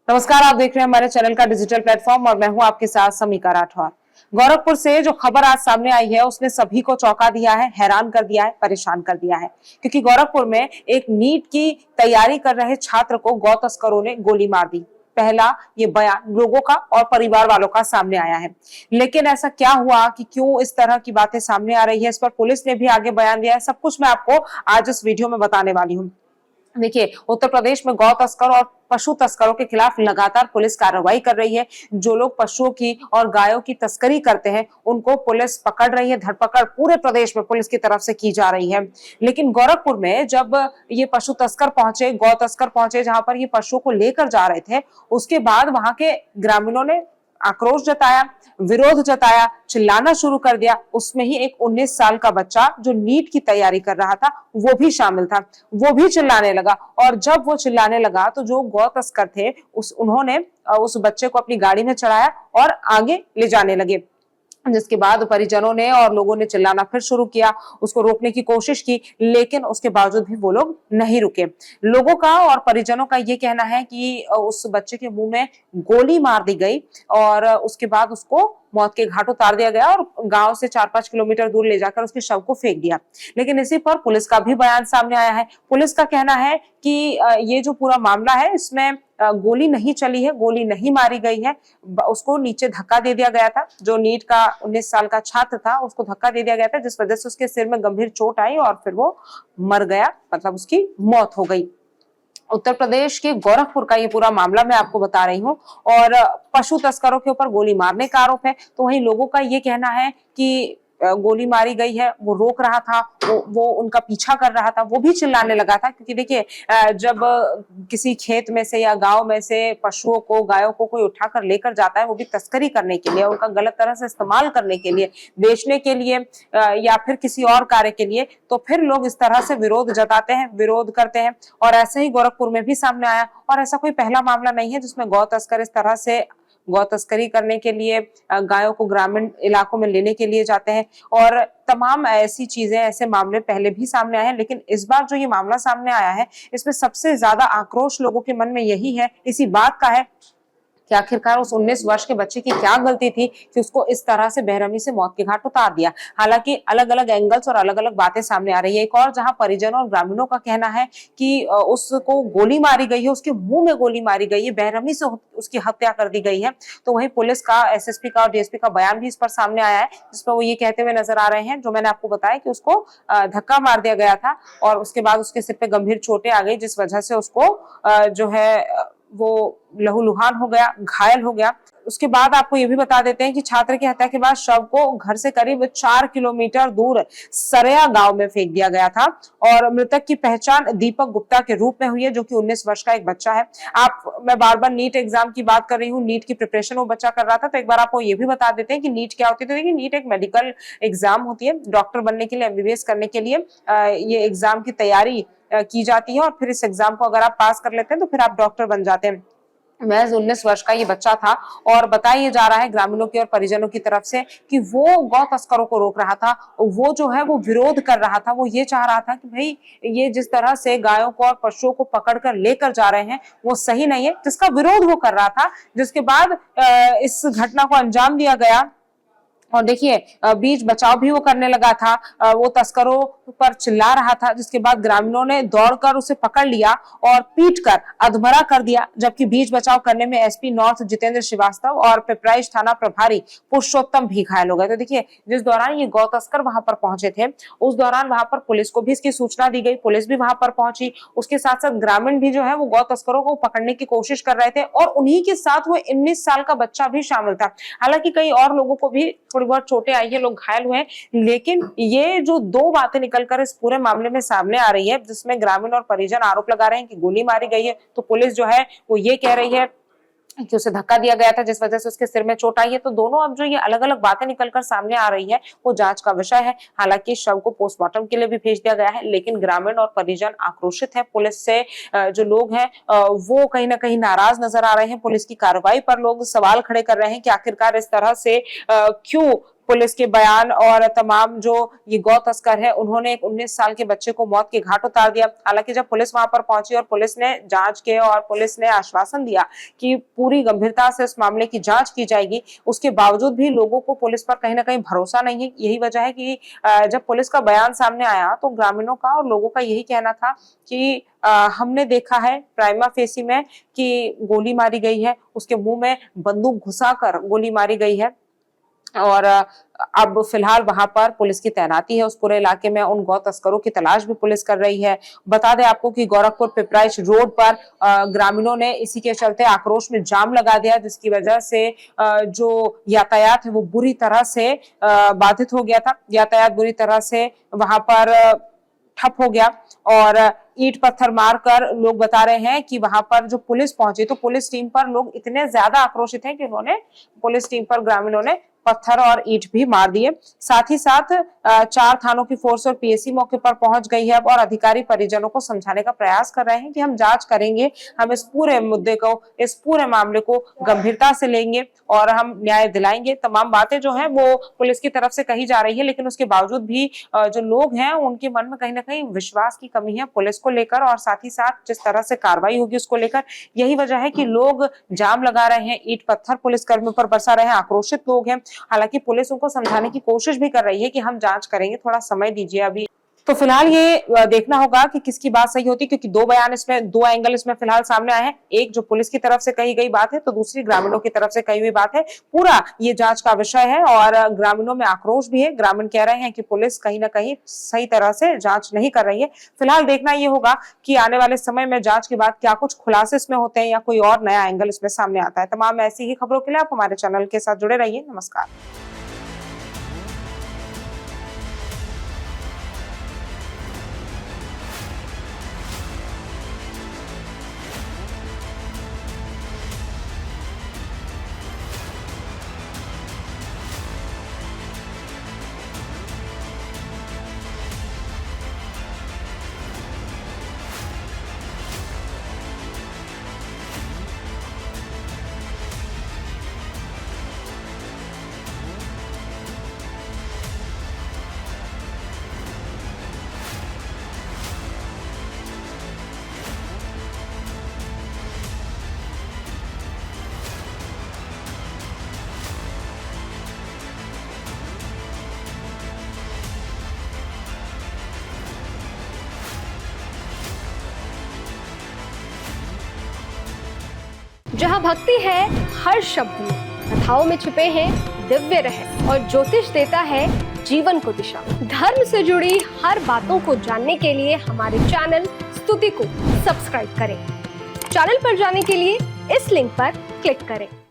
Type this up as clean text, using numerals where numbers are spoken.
नमस्कार, आप देख रहे हैं हमारे चैनल का डिजिटल प्लेटफॉर्म और मैं हूं आपके साथ समीका राठौर। गोरखपुर से जो खबर आज सामने आई है उसने सभी को चौंका दिया है, हैरान कर दिया है, परेशान कर दिया है, क्योंकि गोरखपुर में एक नीट की तैयारी कर रहे छात्र को गौ तस्करों ने गोली मार दी। पहला ये बयान लोगों का और परिवार वालों का सामने आया है, लेकिन ऐसा क्या हुआ कि क्यों इस तरह की बातें सामने आ रही है, इस पर पुलिस ने भी आगे बयान दिया है। सब कुछ मैं आपको आज इस वीडियो में बताने वाली हूँ। देखिए, उत्तर प्रदेश में गौ तस्कर और पशु तस्करों के खिलाफ लगातार पुलिस कार्रवाई कर रही है। जो लोग पशुओं की और गायों की तस्करी करते हैं उनको पुलिस पकड़ रही है। धरपकड़ पूरे प्रदेश में पुलिस की तरफ से की जा रही है। लेकिन गोरखपुर में जब ये पशु तस्कर पहुंचे, गौ तस्कर पहुंचे, जहां पर ये पशुओं को लेकर जा रहे थे, उसके बाद वहां के ग्रामीणों ने आक्रोश जताया, विरोध जताया, चिल्लाना शुरू कर दिया। उसमें ही एक 19 साल का बच्चा जो नीट की तैयारी कर रहा था वो भी शामिल था। वो भी चिल्लाने लगा और जब वो चिल्लाने लगा तो जो गौ तस्कर थे उन्होंने उस बच्चे को अपनी गाड़ी में चढ़ाया और आगे ले जाने लगे, जिसके बाद परिजनों ने और लोगों ने चिल्लाना फिर शुरू किया, उसको रोकने की कोशिश की, लेकिन उसके बावजूद भी वो लोग नहीं रुके। लोगों का और परिजनों का ये कहना है कि उस बच्चे के मुंह में गोली मार दी गई और उसके बाद उसको मौत के घाट उतार दिया गया और गांव से 4-5 किलोमीटर दूर ले जाकर उसके शव को फेंक दिया। लेकिन इसी पर पुलिस का भी बयान सामने आया है। पुलिस का कहना है कि ये जो पूरा मामला है इसमें गोली नहीं चली है, गोली नहीं मारी गई है, उसको नीचे धक्का दे दिया गया था। जो नीट का 19 साल का छात्र था उसको धक्का दे दिया गया था, जिस वजह से उसके सिर में गंभीर चोट आई और फिर वो मर गया, मतलब उसकी मौत हो गई। उत्तर प्रदेश के गोरखपुर का ये पूरा मामला मैं आपको बता रही हूँ और पशु तस्करों के ऊपर गोली मारने का आरोप है। तो वहीं लोगों का ये कहना है कि गोली मारी गई है, वो रोक रहा था, वो उनका पीछा कर रहा था, वो भी चिल्लाने लगा था। क्योंकि देखिए, जब किसी खेत में से या गांव में से पशुओं को, गायों को कोई उठाकर लेकर जाता है, वो भी तस्करी करने के लिए, उनका गलत तरह से इस्तेमाल करने के लिए, बेचने के लिए या फिर किसी और कार्य के लिए, तो फिर लोग इस तरह से विरोध जताते हैं, विरोध करते हैं। और ऐसे ही गोरखपुर में भी सामने आया और ऐसा कोई पहला मामला नहीं है जिसमें गौ तस्कर इस तरह से गौ तस्करी करने के लिए गायों को ग्रामीण इलाकों में लेने के लिए जाते हैं। और तमाम ऐसी चीजें, ऐसे मामले पहले भी सामने आए हैं, लेकिन इस बार जो ये मामला सामने आया है इसमें सबसे ज्यादा आक्रोश लोगों के मन में यही है, इसी बात का है कि आखिरकार उस 19 वर्ष के बच्चे की क्या गलती थी कि उसको इस तरह से बेरहमी से मौत के घाट उतार दिया। हालांकि अलग अलग एंगल्स और अलग अलग बातें सामने आ रही है। एक और जहां परिजनों और ग्रामीणों का कहना है कि उसको गोली मारी गई है, उसके मुंह में गोली मारी गई है, बेरहमी से उसकी हत्या कर दी गई है। तो वहीं पुलिस का, एसएसपी का और डीएसपी का बयान भी इस पर सामने आया है, जिसमें वो ये कहते हुए नजर आ रहे हैं, जो मैंने आपको बताया, कि उसको धक्का मार दिया गया था और उसके बाद उसके सिर पे गंभीर चोटें आ गई, जिस वजह से उसको जो है वो लहूलुहान हो गया, घायल हो गया। उसके बाद आपको ये भी बता देते हैं कि छात्र की हत्या के बाद शव को घर से करीब 4 किलोमीटर दूर सरया गांव में फेंक दिया गया था और मृतक की पहचान दीपक गुप्ता के रूप में हुई है, जो कि 19 वर्ष का एक बच्चा है। मैं बार बार नीट एग्जाम की बात कर रही हूँ, नीट की प्रिपरेशन वो बच्चा कर रहा था, तो एक बार आपको ये भी बता देते हैं कि नीट क्या होती है। तो देखिए, नीट एक मेडिकल एग्जाम होती है, डॉक्टर बनने के लिए, एमबीबीएस करने के लिए ये एग्जाम की तैयारी की जाती है और फिर इस एग्जाम को अगर आप पास कर लेते हैं तो फिर आप डॉक्टर बन जाते हैं। महज 19 वर्ष का ये बच्चा था और बताया जा रहा है ग्रामीणों की और परिजनों की तरफ से कि वो गौ तस्करों को रोक रहा था, वो जो है वो विरोध कर रहा था, वो ये चाह रहा था कि भाई ये जिस तरह से गायों को और पशुओं को पकड़कर लेकर जा रहे हैं वो सही नहीं है, जिसका विरोध वो कर रहा था। जिसके बाद इस घटना को अंजाम दिया गया और देखिए, बीच बचाव भी वो करने लगा था, वो तस्करों पर चिल्ला रहा था, जिसके बाद ग्रामीणों ने दौड़कर उसे पकड़ लिया और पीटकर अधमरा कर दिया। जबकि बीच बचाव करने में एसपी नॉर्थ जितेंद्र श्रीवास्तव और पिपराइच थाना प्रभारी पुरुषोत्तम भी घायल हो गए। तो देखिए, जिस दौरान ये गौ तस्कर वहां पर पहुंचे थे उस दौरान वहां पर पुलिस को भी इसकी सूचना दी गई, पुलिस भी वहां पर पहुंची। उसके साथ साथ ग्रामीण भी जो है वो गौ तस्करों को पकड़ने की कोशिश कर रहे थे और उन्हीं के साथ वो 19 साल का बच्चा भी शामिल था। हालांकि कई और लोगों को भी थोड़ी बहुत चोटें आई है, लोग घायल हुए हैं, लेकिन ये जो दो बातें निकलकर इस पूरे मामले में सामने आ रही है, जिसमें ग्रामीण और परिजन आरोप लगा रहे हैं कि गोली मारी गई है, तो पुलिस जो है वो ये कह रही है कि उसे धक्का दिया गया था जिस वजह से उसके सिर में चोट आई है। तो दोनों अब जो ये अलग अलग बातें निकलकर सामने आ रही है वो जांच का विषय है। हालांकि शव को पोस्टमार्टम के लिए भी भेज दिया गया है, लेकिन ग्रामीण और परिजन आक्रोशित है पुलिस से। जो लोग हैं वो कहीं ना कहीं नाराज नजर आ रहे हैं पुलिस की कार्रवाई पर। लोग सवाल खड़े कर रहे हैं कि आखिरकार इस तरह से क्यों पुलिस के बयान और तमाम जो ये गौ तस्कर है उन्होंने एक 19 साल के बच्चे को मौत के घाट उतार दिया। हालांकि जब पुलिस वहां पर पहुंची और पुलिस ने जांच के और पुलिस ने आश्वासन दिया कि पूरी गंभीरता से इस मामले की जांच की जाएगी, उसके बावजूद भी लोगों को पुलिस पर कहीं ना कहीं भरोसा नहीं है। यही वजह है कि जब पुलिस का बयान सामने आया तो ग्रामीणों का और लोगों का यही कहना था कि हमने देखा है प्राइमा फेसी में कि गोली मारी गई है, उसके मुंह में बंदूक घुसाकर गोली मारी गई है और अब फिलहाल वहां पर पुलिस की तैनाती है उस पूरे इलाके में। उन गौ तस्करों की तलाश भी पुलिस कर रही है। बता दें आपको कि गोरखपुर पिपराइच रोड पर ग्रामीणों ने इसी के चलते आक्रोश में जाम लगा दिया, जिसकी वजह से जो यातायात है वो बुरी तरह से बाधित हो गया था। यातायात बुरी तरह से वहां पर ठप हो गया और ईंट पत्थर मारकर लोग बता रहे हैं कि वहां पर जो पुलिस पहुंची तो पुलिस टीम पर लोग इतने ज्यादा आक्रोशित हैं कि उन्होंने पुलिस टीम पर ग्रामीणों ने पत्थर और ईंट भी मार दिए। साथ ही साथ 4 थानों की फोर्स और पीएसी मौके पर पहुंच गई है और अधिकारी परिजनों को समझाने का प्रयास कर रहे हैं कि हम जांच करेंगे, हम इस पूरे मुद्दे को, इस पूरे मामले को गंभीरता से लेंगे और हम न्याय दिलाएंगे। तमाम बातें जो है वो पुलिस की तरफ से कही जा रही है, लेकिन उसके बावजूद भी जो लोग हैं उनके मन में कहीं ना कहीं विश्वास की कमी है पुलिस को लेकर और साथ ही साथ जिस तरह से कार्रवाई होगी उसको लेकर। यही वजह है कि लोग जाम लगा रहे हैं, ईंट पत्थर पुलिस कर्मियों पर बरसा रहे हैं, आक्रोशित लोग हैं। हालांकि पुलिस उनको समझाने की कोशिश भी कर रही है कि हम जांच करेंगे, थोड़ा समय दीजिए अभी। तो फिलहाल ये देखना होगा कि किसकी बात सही होती है, क्योंकि 2 बयान इसमें, 2 एंगल इसमें फिलहाल सामने आए हैं। एक जो पुलिस की तरफ से कही गई बात है तो दूसरी ग्रामीणों की तरफ से कही हुई बात है। पूरा ये जांच का विषय है और ग्रामीणों में आक्रोश भी है। ग्रामीण कह रहे हैं कि पुलिस कहीं ना कहीं सही तरह से जांच नहीं कर रही है। फिलहाल देखना ये होगा कि आने वाले समय में जांच के बाद क्या कुछ खुलासे इसमें होते हैं या कोई और नया एंगल इसमें सामने आता है। तमाम ऐसी ही खबरों के लिए आप हमारे चैनल के साथ जुड़े रहिए। नमस्कार। जहाँ भक्ति है हर शब्द में, कथाओं में छुपे हैं दिव्य रहस्य और ज्योतिष देता है जीवन को दिशा। धर्म से जुड़ी हर बातों को जानने के लिए हमारे चैनल स्तुति को सब्सक्राइब करें। चैनल पर जाने के लिए इस लिंक पर क्लिक करें।